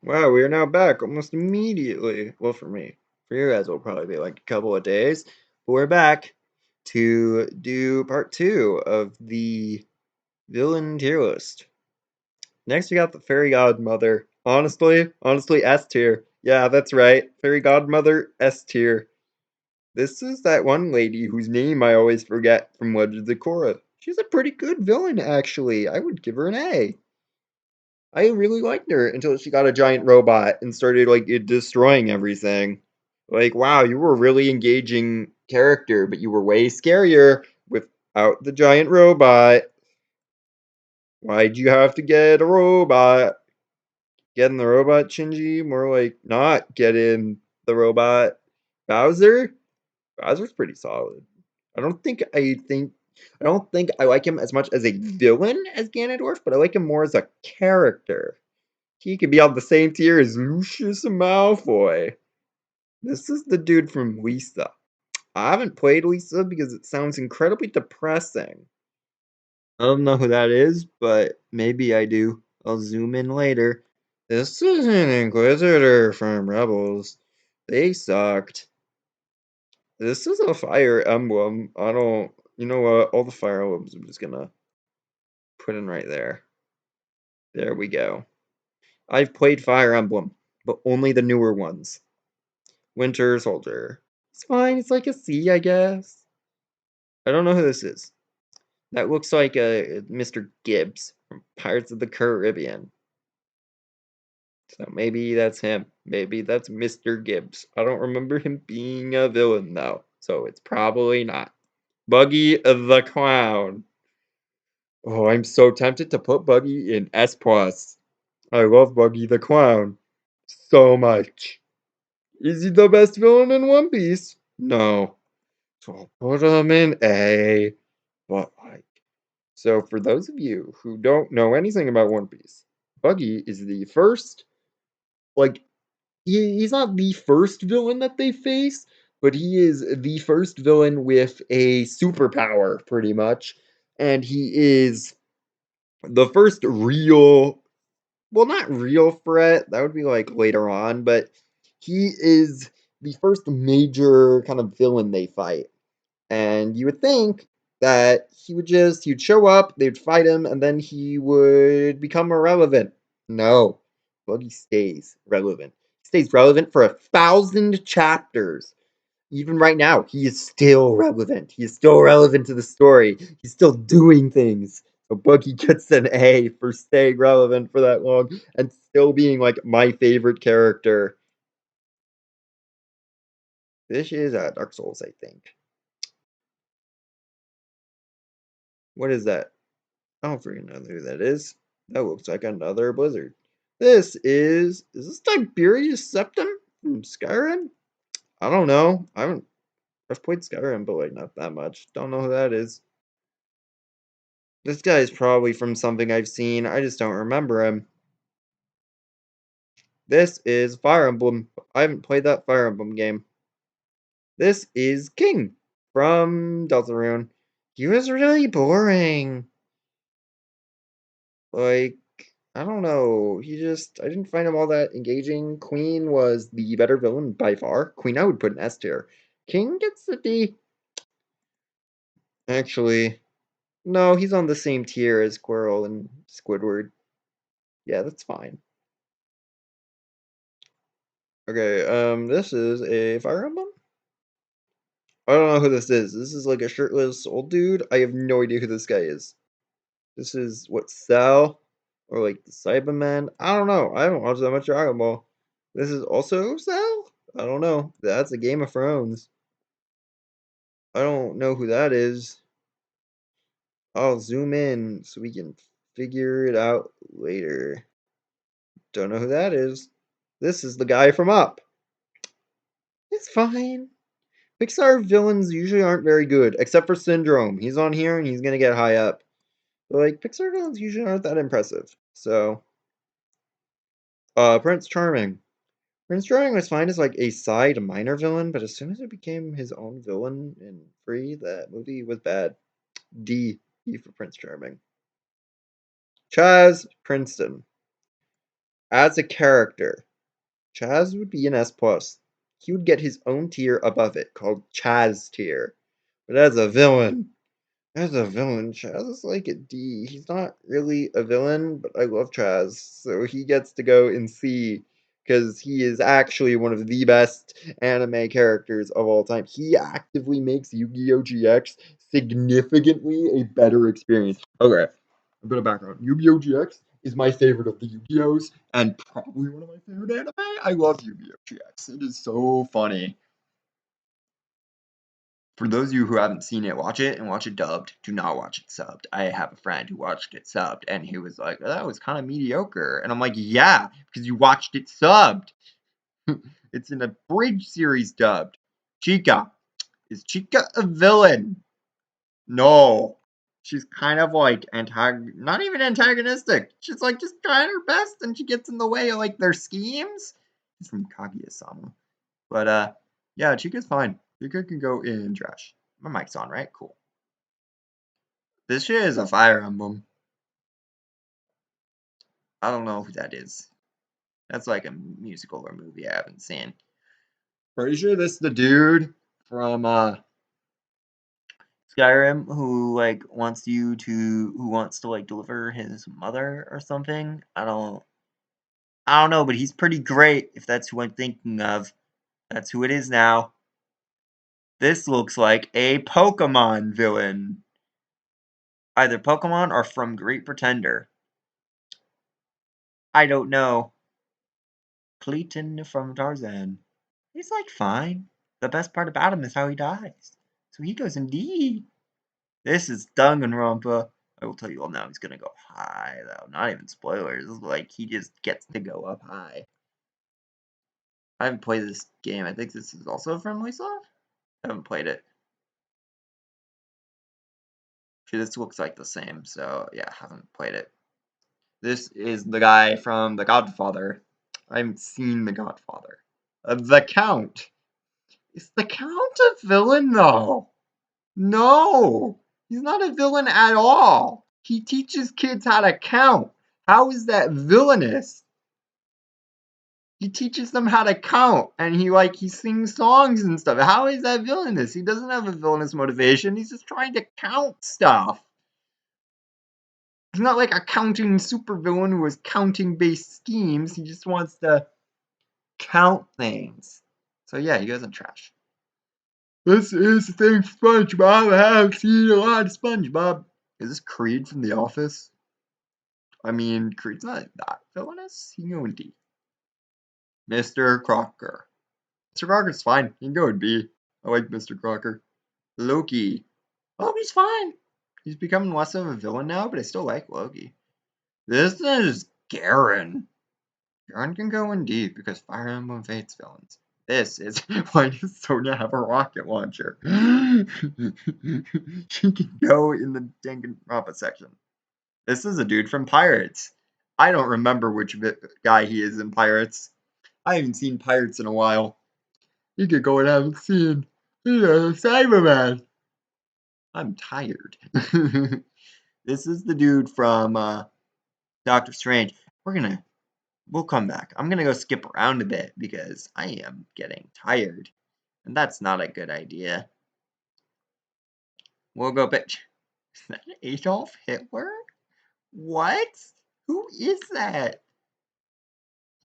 Wow, we are now back almost immediately. Well, for me. For you guys, it'll probably be like a couple of days. But we're back to do part 2 of the villain tier list. Next, we got the Fairy Godmother. Honestly, S tier. Yeah, that's right. Fairy Godmother, S tier. This is that one lady whose name I always forget from Legends of Korra. She's a pretty good villain, actually. I would give her an A. I really liked her until she got a giant robot and started like destroying everything. Like, wow, you were a really engaging character, but you were way scarier without the giant robot. Why'd you have to get a robot? Getting the robot, Shinji? More like not getting the robot. Bowser? Bowser's pretty solid. I don't think I like him as much as a villain as Ganondorf, but I like him more as a character. He could be on the same tier as Lucius Malfoy. This is the dude from Lisa. I haven't played Lisa because it sounds incredibly depressing. I don't know who that is, but maybe I do. I'll zoom in later. This is an Inquisitor from Rebels. They sucked. This is a Fire Emblem. I don't. You know what? All the Fire Emblems I'm just gonna put in right there. There we go. I've played Fire Emblem, but only the newer ones. Winter Soldier. It's fine. It's like a C, I guess. I don't know who this is. That looks like Mr. Gibbs from Pirates of the Caribbean. So maybe that's him. Maybe that's Mr. Gibbs. I don't remember him being a villain though, so it's probably not. Buggy the Clown. Oh, I'm so tempted to put Buggy in S plus. I love Buggy the Clown so much. Is he the best villain in One Piece? No. So I'll put him in A. But like, so for those of you who don't know anything about One Piece, Buggy is the first, like, he's not the first villain that they face, but he is the first villain with a superpower, pretty much. And he is the first real, well, not real threat, that would be like later on, but he is the first major kind of villain they fight. And you would think that he'd show up, they'd fight him, and then he would become irrelevant. No. Buggy stays relevant. He stays relevant for 1,000 chapters. Even right now, he is still relevant. He is still relevant to the story. He's still doing things. So Buggy gets an A for staying relevant for that long and still being like my favorite character. This is Dark Souls, I think. What is that? I don't freaking know who that is. That looks like another Blizzard. Is this Tiberius Septim from Skyrim? I don't know. I've played Skyrim, but like not that much. Don't know who that is. This guy is probably from something I've seen. I just don't remember him. This is Fire Emblem. I haven't played that Fire Emblem game. This is King from Deltarune. He was really boring. Like, I don't know. I didn't find him all that engaging. Queen was the better villain by far. Queen, I would put an S tier. King gets a D. Actually, no, he's on the same tier as Squirrel and Squidward. Yeah, that's fine. Okay, this is a Fire Emblem? I don't know who this is. This is like a shirtless old dude. I have no idea who this guy is. This is what Cell or like the Cyberman. I don't know. I haven't watched that much Dragon Ball. This is also Cell. I don't know. That's a Game of Thrones. I don't know who that is. I'll zoom in so we can figure it out later. Don't know who that is. This is the guy from Up. It's fine. Pixar villains usually aren't very good, except for Syndrome. He's on here and he's gonna get high up. But like Pixar villains usually aren't that impressive. So, Prince Charming. Prince Charming was fine as like a side minor villain, but as soon as it became his own villain in Free, that movie was bad. D. D for Prince Charming. Chaz Princeton. As a character, Chaz would be an S+. He would get his own tier above it, called Chaz tier. But as a villain, Chaz is like a D. He's not really a villain, but I love Chaz, so he gets to go in C, because he is actually one of the best anime characters of all time. He actively makes Yu-Gi-Oh! GX significantly a better experience. Okay, a bit of background. Yu-Gi-Oh! GX is my favorite of the Yu-Gi-Ohs, and probably one of my favorite anime. I love Yu-Gi-Oh! GX. It is so funny. For those of you who haven't seen it, watch it and watch it dubbed. Do not watch it subbed. I have a friend who watched it subbed, and he was like, "Oh, that was kind of mediocre." And I'm like, "Yeah, because you watched it subbed. It's in a bridge series dubbed. Chica. Is Chica a villain? No. She's kind of like not even antagonistic. She's like just trying her best, and she gets in the way of like their schemes. She's from Kaguya-sama. But yeah, Chica's fine. Chica can go in trash. My mic's on, right? Cool. This shit is a Fire Emblem. I don't know who that is. That's like a musical or movie I haven't seen. Pretty sure this is the dude from Skyrim who like wants to like deliver his mother or something. I don't know, but he's pretty great if that's who I'm thinking of. That's who it is now. This looks like a Pokemon villain. Either Pokemon or from Great Pretender. I don't know. Clayton from Tarzan. He's like fine. The best part about him is how he dies. So he goes in D. This is Danganronpa. I will tell you all now he's gonna go high though. Not even spoilers. Like he just gets to go up high. I haven't played this game. I think this is also from Lysoft. I haven't played it. See, this looks like the same, so yeah, haven't played it. This is the guy from The Godfather. I haven't seen The Godfather. The Count. Is the Count a villain though? No, he's not a villain at all. He teaches kids how to count. How is that villainous? He teaches them how to count, and he sings songs and stuff. How is that villainous? He doesn't have a villainous motivation. He's just trying to count stuff. He's not like a counting supervillain who has counting-based schemes. He just wants to count things. So yeah, he goes in trash. This is the thing, SpongeBob. I have seen a lot of SpongeBob. Is this Creed from The Office? I mean, Creed's not that villainous. He can go in D. Mr. Crocker. Mr. Crocker's fine. He can go in B. I like Mr. Crocker. Loki. Loki's fine. He's becoming less of a villain now, but I still like Loki. This is Garen. Garen can go in D because Fire Emblem Fates villains. This is why does Sonya have a rocket launcher? She can go in the Danganronpa section. This is a dude from Pirates. I don't remember which guy he is in Pirates. I haven't seen Pirates in a while. You could go and have a scene. Cyberman. I'm tired. This is the dude from Doctor Strange. We'll come back. I'm gonna go skip around a bit because I am getting tired. And that's not a good idea. We'll go back. Is that Adolf Hitler? What? Who is that?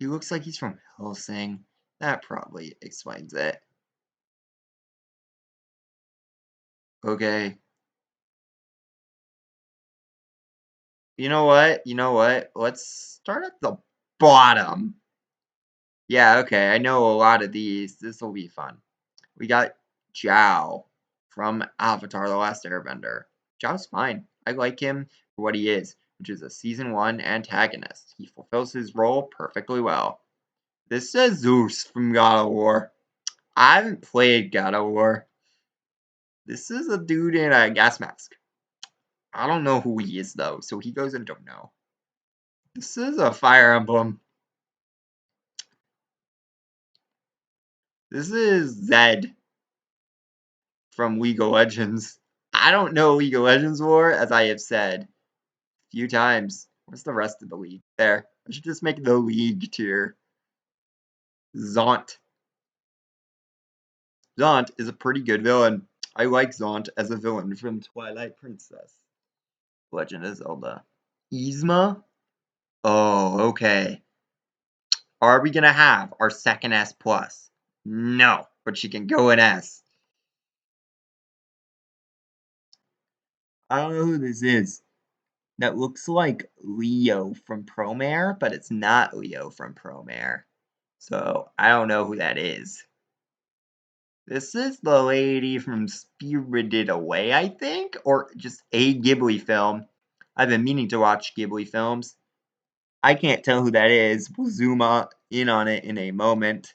He looks like he's from Hellsing. That probably explains it. Okay. You know what? You know what? Let's start at the bottom. Yeah, okay. I know a lot of these. This will be fun. We got Zhao from Avatar: The Last Airbender. Zhao's fine. I like him for what he is, which is a Season 1 antagonist. He fulfills his role perfectly well. This is Zeus from God of War. I haven't played God of War. This is a dude in a gas mask. I don't know who he is, though, so he goes and don't know. This is a Fire Emblem. This is Zed from League of Legends. I don't know League of Legends lore, as I have said a few times. Where's the rest of the league? There. I should just make the League tier. Zont. Zont is a pretty good villain. I like Zont as a villain from Twilight Princess. Legend of Zelda. Yzma? Oh, okay. Are we gonna have our second S plus? No, but she can go in S. I don't know who this is. That looks like Leo from Promare, but it's not Leo from Promare. So I don't know who that is. This is the lady from Spirited Away, I think, or just a Ghibli film. I've been meaning to watch Ghibli films. I can't tell who that is. We'll zoom in on it in a moment.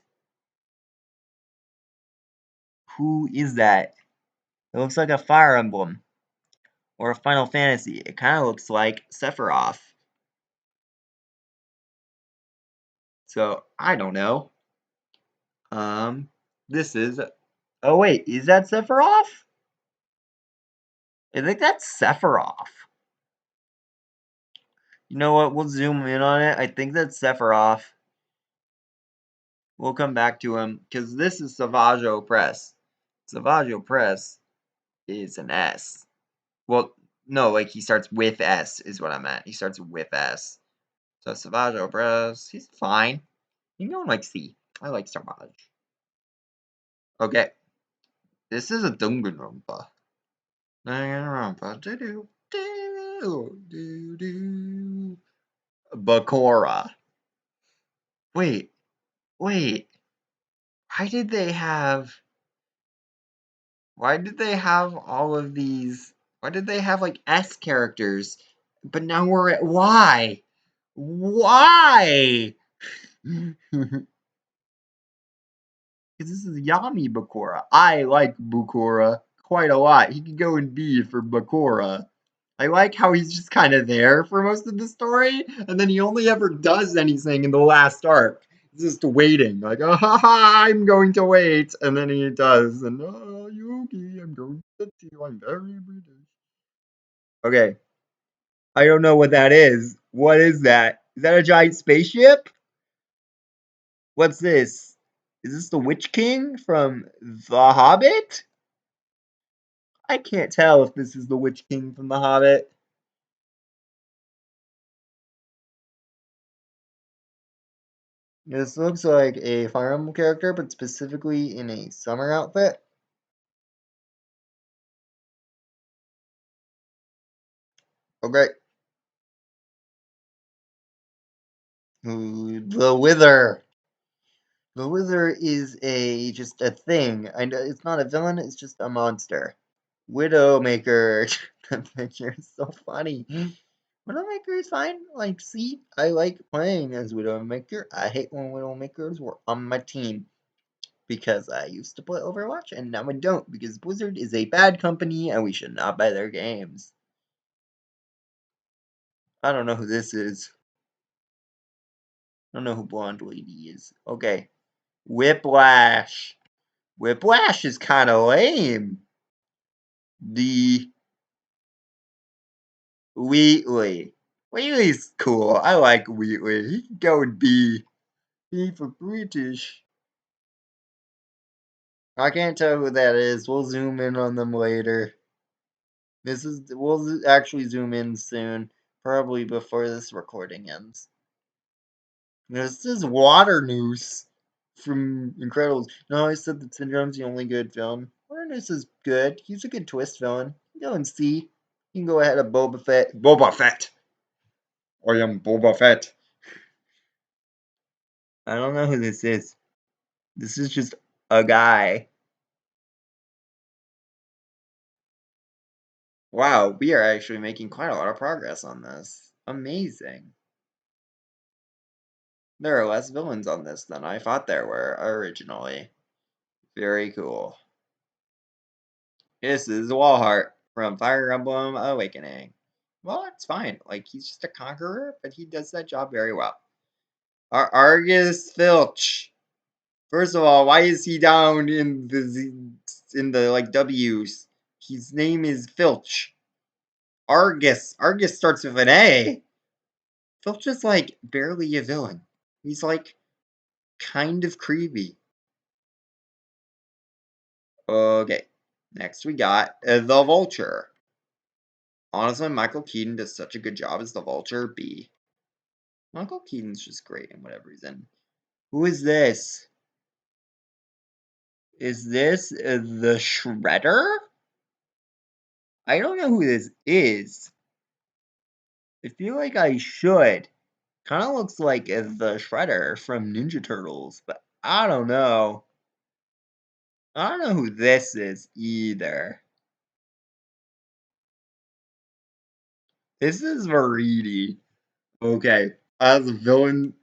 Who is that? It looks like a Fire Emblem or a Final Fantasy. It kind of looks like Sephiroth. So I don't know. This is. Oh wait, is that Sephiroth? I think that's Sephiroth. You know what? We'll zoom in on it. I think that's Sephiroth. We'll come back to him because this is Savage Opress. Savage Opress is an S. Well, no, like he starts with S is what I meant. He starts with S. So Savage Opress, he's fine. You know, like C. I like Savage. Okay, this is a Danganronpa. Danganronpa. Bakura. Wait. Why did they have all of these? Why did they have like S characters? But now we're at Y. Why? Because this is Yami Bakura. I like Bakura quite a lot. He could go in B for Bakura. I like how he's just kind of there for most of the story, and then he only ever does anything in the last arc. He's just waiting, like, oh, ha, ha, I'm going to wait, and then he does, and oh, Yuki, I'm going to get you, I'm very British. Okay, I don't know what that is. What is that? Is that a giant spaceship? What's this? Is this the Witch King from The Hobbit? I can't tell if this is the Witch King from The Hobbit. This looks like a Fire Emblem character, but specifically in a summer outfit. Okay. Ooh, the Wither. The Wither is just a thing. I know it's not a villain, it's just a monster. Widowmaker. That picture is so funny. Widowmaker is fine. Like, see, I like playing as Widowmaker. I hate when Widowmakers were on my team because I used to play Overwatch and now I don't because Blizzard is a bad company and we should not buy their games. I don't know who this is. I don't know who Blonde Lady is. Okay. Whiplash. Whiplash is kind of lame. The Wheatley. Wheatley's cool. I like Wheatley. He can go and be for British. I can't tell who that is. We'll zoom in on them later. We'll actually zoom in soon. Probably before this recording ends. This is Water Noose from Incredibles. No, I said that Syndrome's the only good villain. Water Noose is good. He's a good twist villain. You can go and see. You can go ahead of Boba Fett. Boba Fett! I am Boba Fett. I don't know who this is. This is just a guy. Wow, we are actually making quite a lot of progress on this. Amazing. There are less villains on this than I thought there were originally. Very cool. This is Wallheart from Fire Emblem Awakening. Well, it's fine. Like, he's just a conqueror, but he does that job very well. Argus Filch. First of all, why is he down in the like W's? His name is Filch. Argus. Argus starts with an A. Vulture's like barely a villain. He's like kind of creepy. Okay, next we got the Vulture. Honestly, Michael Keaton does such a good job as the Vulture. B. Michael Keaton's just great in whatever he's in. Who is this? Is this the Shredder? I don't know who this is. I feel like I should. Kind of looks like the Shredder from Ninja Turtles, but I don't know. I don't know who this is either. This is Veridi. Okay, as a villain,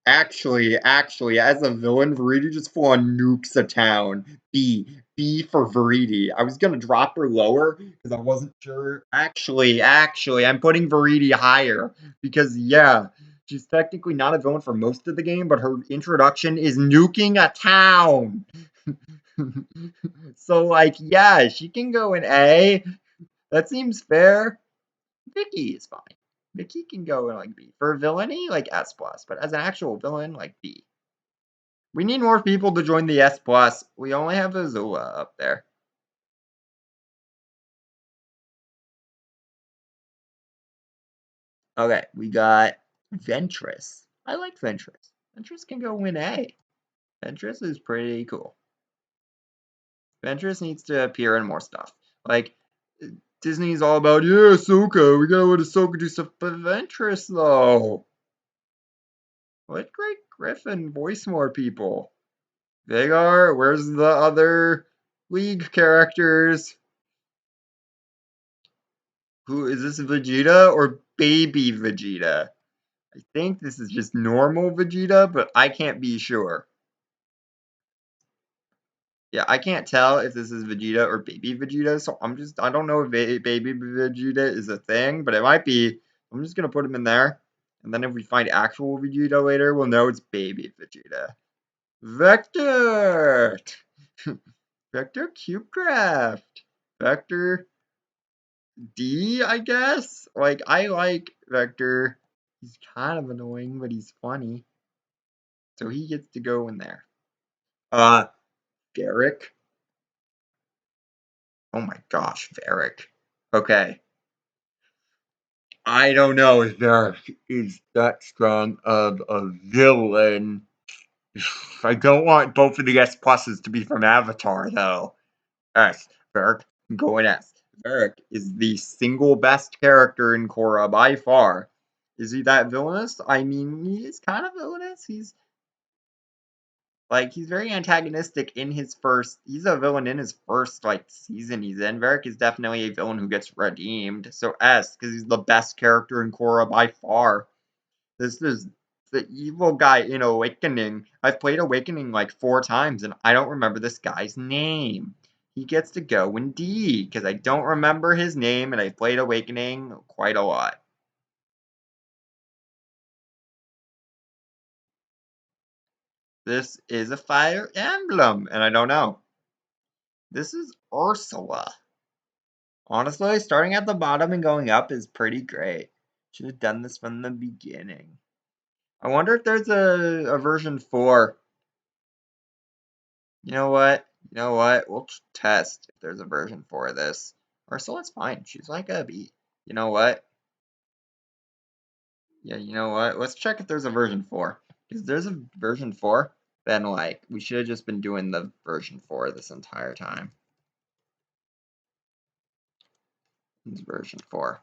actually, as a villain, Veridi just full on nukes a town. B for Veridi. I was gonna drop her lower because I wasn't sure. Actually, I'm putting Veridi higher because yeah, she's technically not a villain for most of the game, but her introduction is nuking a town. So like, yeah, she can go in A. That seems fair. Vicky is fine. Vicky can go in like B. For villainy, like S plus, but as an actual villain, like B. We need more people to join the S plus. We only have Azula up there. Okay, we got Ventress. I like Ventress. Ventress can go win A. Ventress is pretty cool. Ventress needs to appear in more stuff. Like, Disney's all about, yeah, Ahsoka, we gotta let Ahsoka do stuff, but Ventress, though. Let Greg Griffin voice more people. Vagar, where's the other League characters? Who is this, Vegeta or baby Vegeta? I think this is just normal Vegeta, but I can't be sure. Yeah, I can't tell if this is Vegeta or baby Vegeta, so I don't know if baby Vegeta is a thing, but it might be. I'm just gonna put him in there, and then if we find actual Vegeta later, we'll know it's baby Vegeta. Vector! Vector CubeCraft! Vector D, I guess? Like, I like Vector. He's kind of annoying, but he's funny. So he gets to go in there. Varric. Oh my gosh, Varric. Okay. I don't know if Varric is that strong of a villain. I don't want both of the S pluses to be from Avatar, though. S. Varric, go in S. Varric is the single best character in Korra by far. Is he that villainous? I mean, he is kind of villainous. He's very antagonistic in his first. He's a villain in his first season he's in. Varric is definitely a villain who gets redeemed. So S, because he's the best character in Korra by far. This is the evil guy in Awakening. I've played Awakening like 4 times, and I don't remember this guy's name. He gets to go in D, because I don't remember his name, and I played Awakening quite a lot. This is a Fire Emblem, and I don't know. This is Ursula. Honestly, starting at the bottom and going up is pretty great. Should have done this from the beginning. I wonder if there's a version 4. You know what? You know what? We'll test if there's a version 4 of this. Ursula's fine. She's like a B. You know what? Yeah, you know what? Let's check if there's a version 4. If there's a version 4, then we should have just been doing the version 4 this entire time. It's version 4.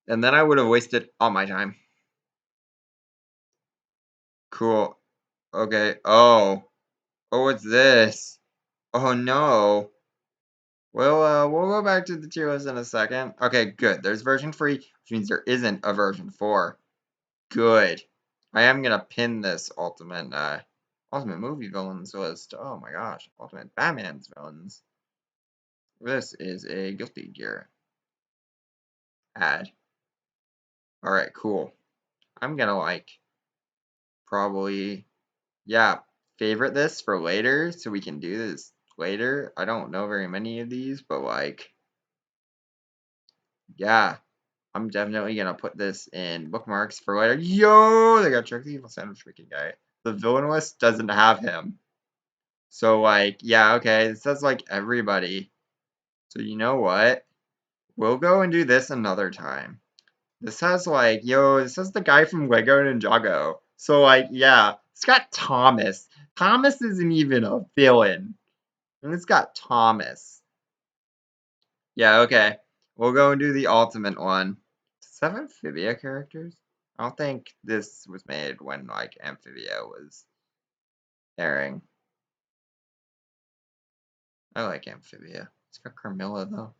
And then I would have wasted all my time. Cool. Okay. Oh. Oh, what's this? Oh no. We'll go back to the tier list in a second. Okay, good. There's version 3, which means there isn't a version 4. Good. I am gonna pin this ultimate movie villains list. Oh my gosh. Ultimate Batman's villains. This is a Guilty Gear ad. Alright, cool. I'm gonna probably, yeah, favorite this for later so we can do this later. I don't know very many of these, but yeah. I'm definitely gonna put this in bookmarks for later. Yo, they got Chuck the Evil Sandwich Making Guy. The villain list doesn't have him. So, like, yeah, okay, it says, like, everybody. So, you know what? We'll go and do this another time. This has, like, yo, this is the guy from Lego Ninjago. So, like, yeah, it's got Thomas. Thomas isn't even a villain. And it's got Thomas. Yeah, okay. We'll go and do the ultimate one. Does it have Amphibia characters? I don't think this was made when, like, Amphibia was airing. I like Amphibia. It's got Carmilla, though.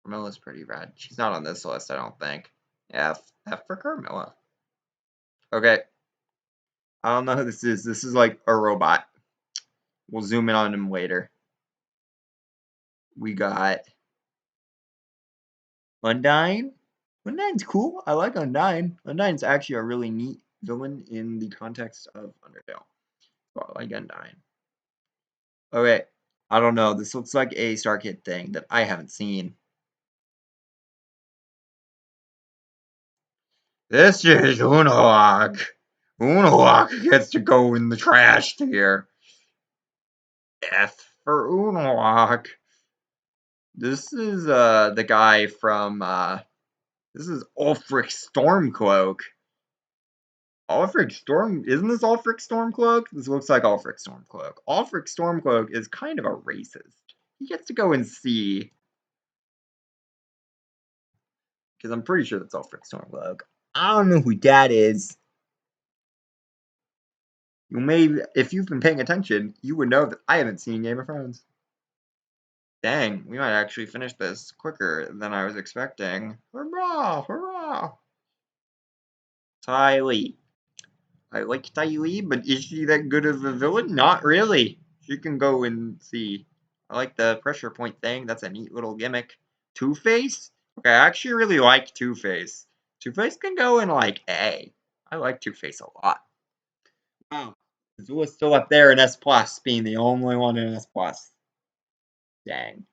Carmilla's pretty rad. She's not on this list, I don't think. F. F for Carmilla. Okay. I don't know who this is. This is like a robot. We'll zoom in on him later. We got Undyne. Undyne's cool. I like Undyne. Undyne's actually a really neat villain in the context of Undertale. So I like Undyne. Okay. I don't know. This looks like a Star Kid thing that I haven't seen. This is Unalak. Unalak gets to go in the trash tier. F for Unalak. This is the guy from this is Ulfric Stormcloak. Isn't this Ulfric Stormcloak? This looks like Ulfric Stormcloak. Ulfric Stormcloak is kind of a racist. He gets to go and see, because I'm pretty sure that's Ulfric Stormcloak. I don't know who that is. You may, if you've been paying attention, you would know that I haven't seen Game of Thrones. Dang, we might actually finish this quicker than I was expecting. Hurrah! Hurrah! Ty Lee. I like Ty Lee, but is she that good of a villain? Not really. She can go and see. I like the pressure point thing. That's a neat little gimmick. Two-Face? Okay, I actually really like Two-Face. Two-Face can go in, like, A. I like Two-Face a lot. Wow. Zeus still up there in S+, being the only one in S+. Dang.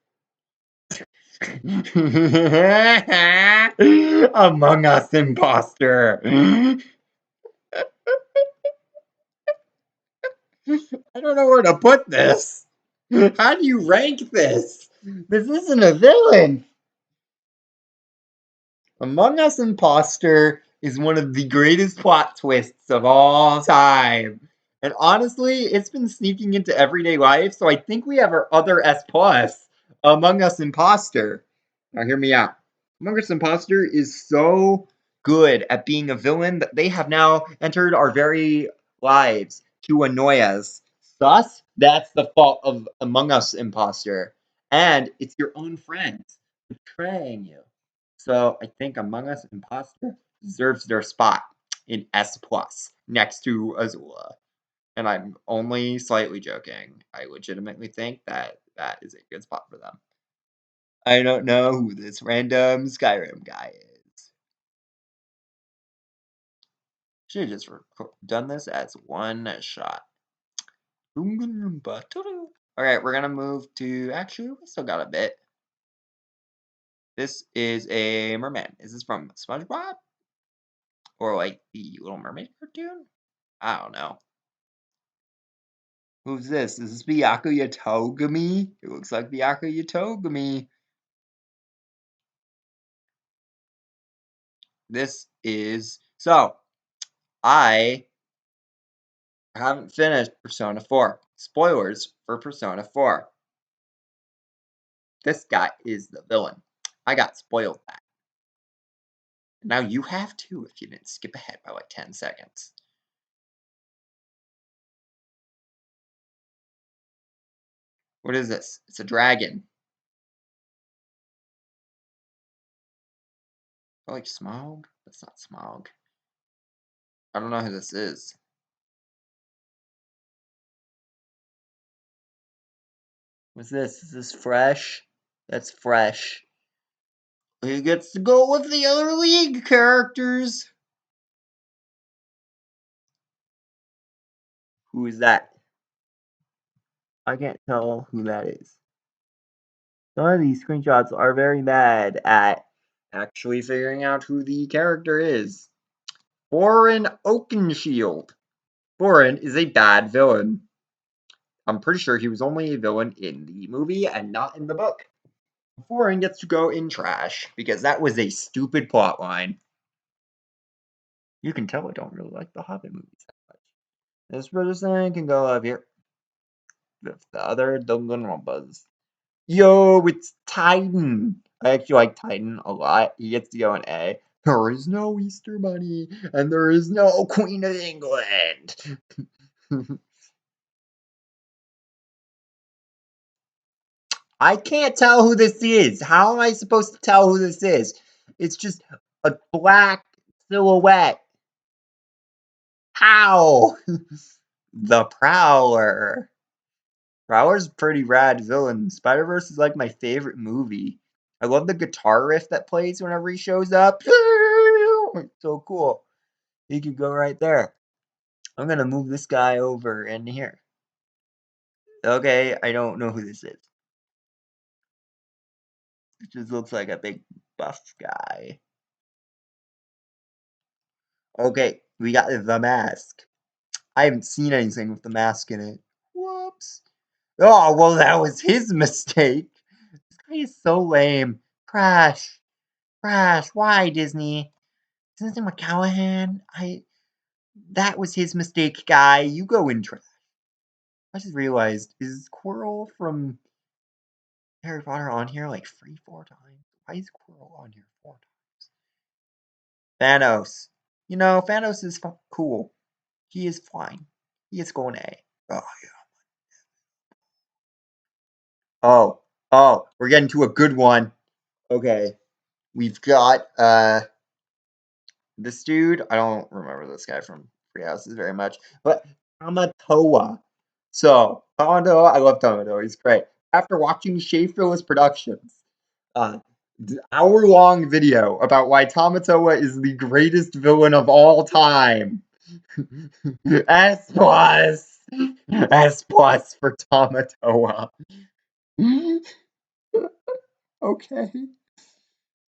Among Us imposter. I don't know where to put this. How do you rank this? This isn't a villain. Among Us Imposter is one of the greatest plot twists of all time. And honestly, it's been sneaking into everyday life, so I think we have our other S plus, Among Us Imposter. Now hear me out. Among Us Imposter is so good at being a villain that they have now entered our very lives to annoy us. Thus, that's the fault of Among Us Imposter. And it's your own friends betraying you. So I think Among Us Imposter deserves their spot in S plus next to Azula. And I'm only slightly joking. I legitimately think that that is a good spot for them. I don't know who this random Skyrim guy is. Should have just done this as one shot. Alright, we're gonna move to. Actually, we still got a bit. This is a merman. Is this from SpongeBob? Or like the Little Mermaid cartoon? I don't know. Who's this? Is this Byakuya Togami? It looks like Byakuya Togami. This is. So, I haven't finished Persona 4. Spoilers for Persona 4. This guy is the villain. I got spoiled that. Now you have too if you didn't skip ahead by like 10 seconds. What is this? It's a dragon. I like Smaug? That's not Smaug. I don't know who this is. What's this? Is this fresh? That's fresh. He gets to go with the other league characters. Who is that? I can't tell who that is. Some of these screenshots are very bad at actually figuring out who the character is. Oren Oakenshield. Oren is a bad villain. I'm pretty sure he was only a villain in the movie and not in the book. Oren gets to go in trash because that was a stupid plot line. You can tell I don't really like the Hobbit movies that much. This person can go up here with the other Danganronpas. Yo, it's Titan. I actually like Titan a lot. He gets to go in A. There is no Easter Bunny, and there is no Queen of England. I can't tell who this is. How am I supposed to tell who this is? It's just a black silhouette. How? The Prowler. Prowler's a pretty rad villain. Spider-Verse is like my favorite movie. I love the guitar riff that plays whenever he shows up. It's so cool. He could go right there. I'm gonna move this guy over in here. Okay, I don't know who this is. It just looks like a big buff guy. Okay, we got the mask. I haven't seen anything with the mask in it. Whoops. Oh, well, that was his mistake. This guy is so lame. Crash. Crash. Why, Disney? Isn't it McCallahan? That was his mistake, guy. You go in trash. I just realized, is Quirrell from Harry Potter on here like 3-4 times? Why is Quirrell on here 4 times? Thanos. You know, Thanos is cool. He is fine. He is going A. Oh, yeah. Oh, we're getting to a good one. Okay. We've got this dude. I don't remember this guy from Free Houses very much, but Tamatoa. So Tamatoa, I love Tamatoa. He's great. After watching Shea Phyllis Productions, uh, hour-long video about why Tamatoa is the greatest villain of all time. S plus, S plus for Tamatoa. Okay.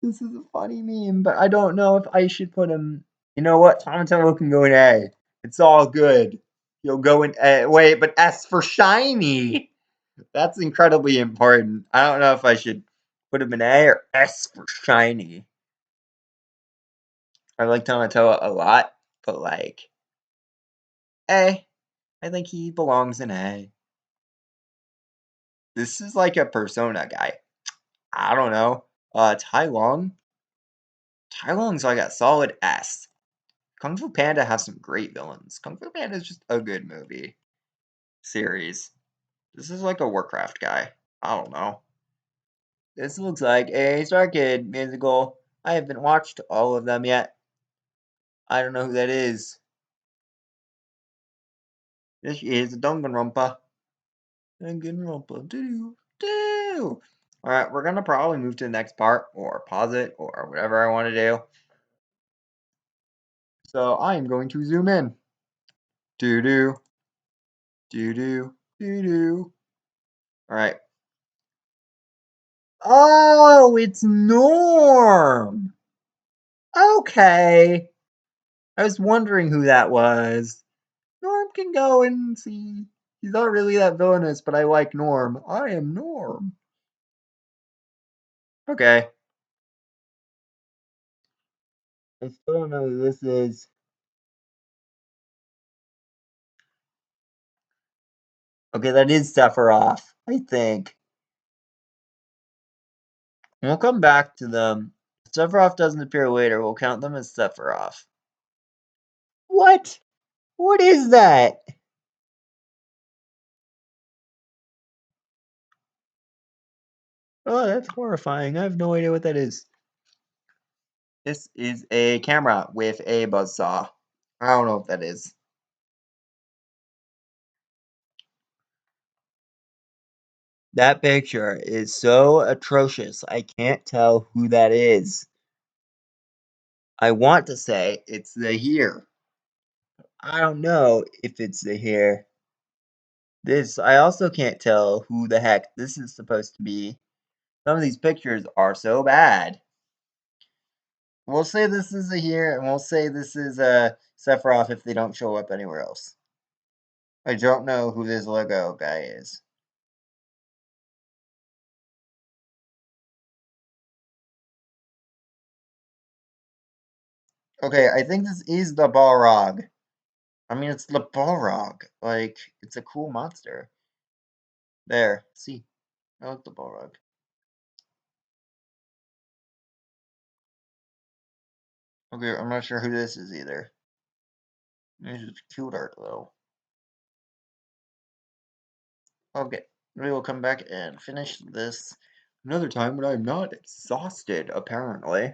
This is a funny meme, but I don't know if I should put him. You know what? Donatello can go in A. It's all good. He'll go in A. Wait, but S for shiny. That's incredibly important. I don't know if I should put him in A or S for shiny. I like Donatello a lot, but like A. I think he belongs in A. This is like a Persona guy. I don't know. Tai Long. Tai Long's like a solid S. Kung Fu Panda has some great villains. Kung Fu Panda is just a good movie series. This is like a Warcraft guy. I don't know. This looks like a Star Kid musical. I haven't watched all of them yet. I don't know who that is. This is Danganronpa. Danganronpa. Do. Alright, we're gonna probably move to the next part, or pause it, or whatever I want to do. So I am going to zoom in. Do. Alright. Oh, it's Norm! Okay. I was wondering who that was. Norm can go and see. He's not really that villainous, but I like Norm. I am Norm. Okay. I still don't know who this is. Okay, that is Sephiroth, I think. We'll come back to them. If Sephiroth doesn't appear later, we'll count them as Sephiroth. What? What is that? Oh, that's horrifying. I have no idea what that is. This is a camera with a buzzsaw. I don't know what that is. That picture is so atrocious, I can't tell who that is. I want to say it's the here. I don't know if it's the here. I also can't tell who the heck this is supposed to be. Some of these pictures are so bad. We'll say this is a here, and we'll say this is a Sephiroth if they don't show up anywhere else. I don't know who this logo guy is. Okay, I think this is the Balrog. I mean, it's the Balrog. Like, it's a cool monster. There, see. I like the Balrog. Okay, I'm not sure who this is either. This is cute art, though. Okay, we will come back and finish this another time when I'm not exhausted, apparently.